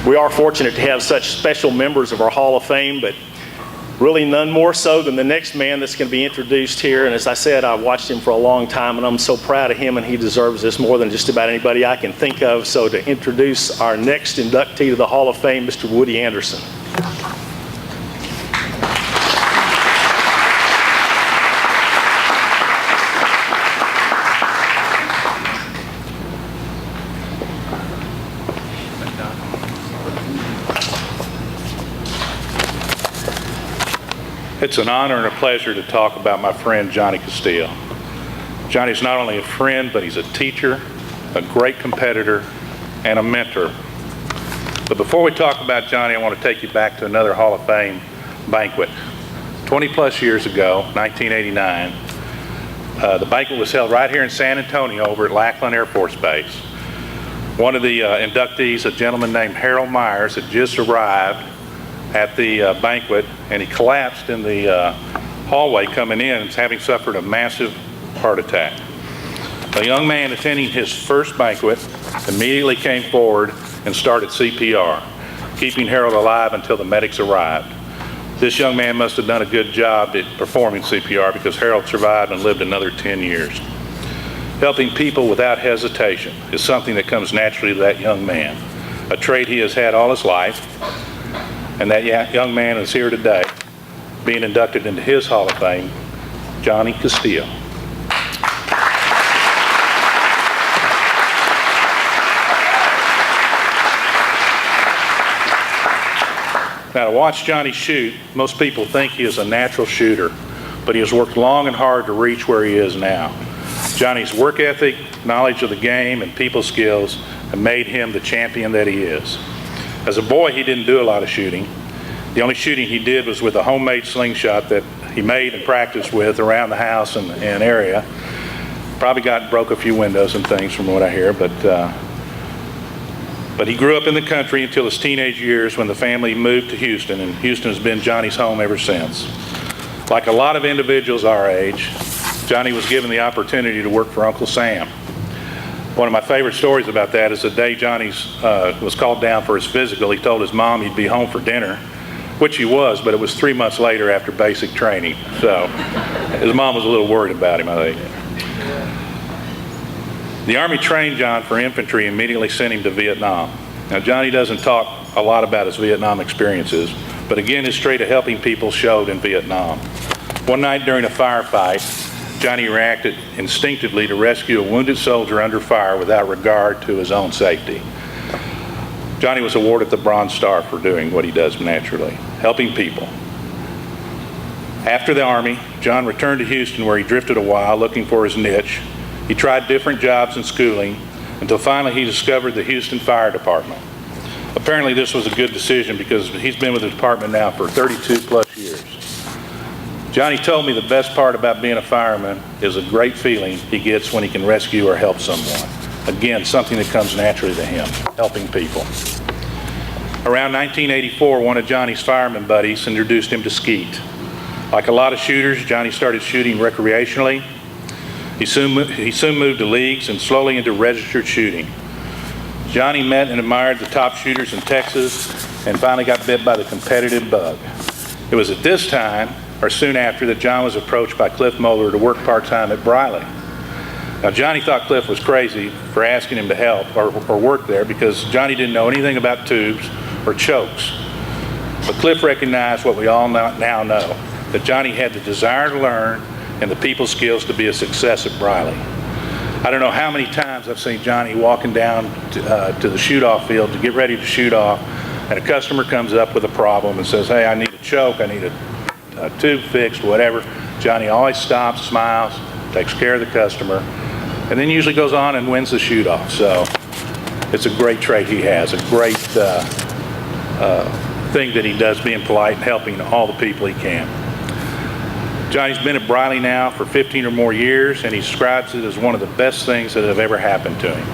We are fortunate to have such special members of our Hall of Fame, but really none more so than the next man that's going to be introduced here. And as I said, I've watched him for a long time, and I'm so proud of him, and he deserves this more than just about anybody I can think of. So to introduce our next inductee to the Hall of Fame, Mr. Woody Anderson. It's an honor and a pleasure to talk about my friend Johnny Castillo. Johnny's not only a friend, but he's a teacher, a great competitor, and a mentor. But before we talk about Johnny, I want to take you back to another Hall of Fame banquet. 20 plus years ago, 1989, the banquet was held right here in San Antonio over at Lackland Air Force Base. One of the inductees, a gentleman named Harold Myers, had just arrived at the banquet, and he collapsed in the hallway coming in, having suffered a massive heart attack. A young man attending his first banquet immediately came forward and started CPR, keeping Harold alive until the medics arrived. This young man must have done a good job at performing CPR, because Harold survived and lived another 10 years. Helping people without hesitation is something that comes naturally to that young man, a trait he has had all his life. And that young man is here today, being inducted into his Hall of Fame, Johnny Castillo. Now, to watch Johnny shoot, most people think he is a natural shooter, but he has worked long and hard to reach where he is now. Johnny's work ethic, knowledge of the game, and people skills have made him the champion that he is. As a boy, he didn't do a lot of shooting. The only shooting he did was with a homemade slingshot that he made and practiced with around the house and area. Probably broke a few windows and things from what I hear, but he grew up in the country until his teenage years, when the family moved to Houston, and Houston has been Johnny's home ever since. Like a lot of individuals our age, Johnny was given the opportunity to work for Uncle Sam. One of my favorite stories about that is the day Johnny was called down for his physical. He told his mom he'd be home for dinner, which he was, but it was 3 months later after basic training. So his mom was a little worried about him, I think. The Army trained John for infantry and immediately sent him to Vietnam. Now, Johnny doesn't talk a lot about his Vietnam experiences, but again, his trait of helping people showed in Vietnam. One night during a firefight, Johnny reacted instinctively to rescue a wounded soldier under fire without regard to his own safety. Johnny was awarded the Bronze Star for doing what he does naturally, helping people. After the Army, John returned to Houston, where he drifted a while looking for his niche. He tried different jobs and schooling until finally he discovered the Houston Fire Department. Apparently this was a good decision, because he's been with the department now for 32 plus years. Johnny told me the best part about being a fireman is a great feeling he gets when he can rescue or help someone. Again, something that comes naturally to him, helping people. Around 1984, one of Johnny's fireman buddies introduced him to skeet. Like a lot of shooters, Johnny started shooting recreationally. He soon moved to leagues and slowly into registered shooting. Johnny met and admired the top shooters in Texas and finally got bit by the competitive bug. It was at this time, or soon after, that John was approached by Cliff Moeller to work part-time at Briley. Now, Johnny thought Cliff was crazy for asking him to help or work there, because Johnny didn't know anything about tubes or chokes. But Cliff recognized what we all now know, that Johnny had the desire to learn and the people skills to be a success at Briley. I don't know how many times I've seen Johnny walking down to the shoot-off field to get ready to shoot off, and a customer comes up with a problem and says, "Hey, I need a choke, I need a tube fixed," whatever. Johnny always stops, smiles, takes care of the customer, and then usually goes on and wins the shoot-off. So it's a great trait he has, a great thing that he does, being polite and helping all the people he can. Johnny's been at Briley now for 15 or more years, and he describes it as one of the best things that have ever happened to him.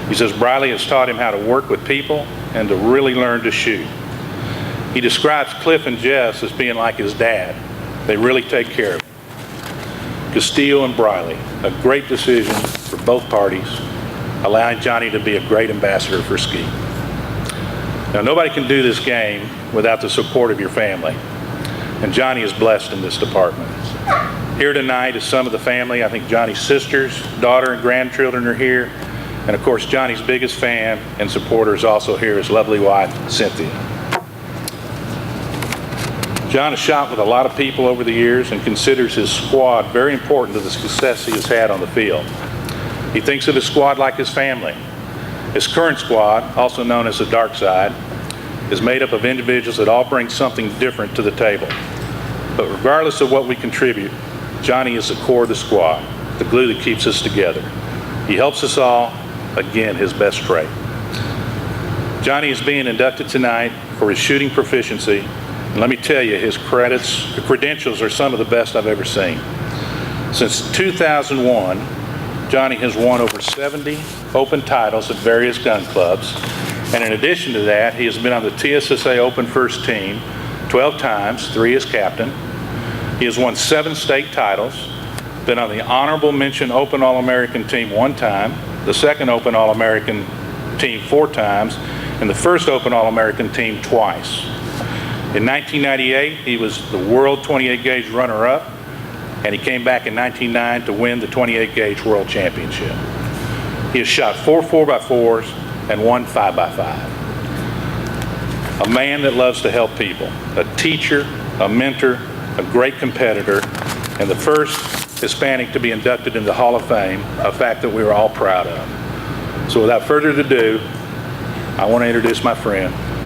He says Briley has taught him how to work with people and to really learn to shoot. He describes Cliff and Jess as being like his dad. They really take care of him. Castillo and Briley, a great decision for both parties, allowing Johnny to be a great ambassador for ski. Now, nobody can do this game without the support of your family, and Johnny is blessed in this department. Here tonight is some of the family. I think Johnny's sisters, daughter, and grandchildren are here, and of course, Johnny's biggest fan and supporter is also here, his lovely wife, Cynthia. John has shot with a lot of people over the years and considers his squad very important to the success he has had on the field. He thinks of his squad like his family. His current squad, also known as the Dark Side, is made up of individuals that all bring something different to the table. But regardless of what we contribute, Johnny is the core of the squad, the glue that keeps us together. He helps us all, again, his best trait. Johnny is being inducted tonight for his shooting proficiency, and let me tell you, his credentials are some of the best I've ever seen. Since 2001, Johnny has won over 70 open titles at various gun clubs, and in addition to that, he has been on the TSSA Open First Team 12 times, 3 as captain. He has won 7 state titles, been on the Honorable Mention Open All-American Team 1 time, the second Open All-American Team 4 times, and the first Open All-American Team twice. In 1998, he was the World 28 Gauge runner-up, and he came back in 1999 to win the 28 Gauge World Championship. He has shot 4 4x4s and 1 5x5. A man that loves to help people, a teacher, a mentor, a great competitor, and the first Hispanic to be inducted into the Hall of Fame, a fact that we were all proud of. So without further ado, I want to introduce my friend,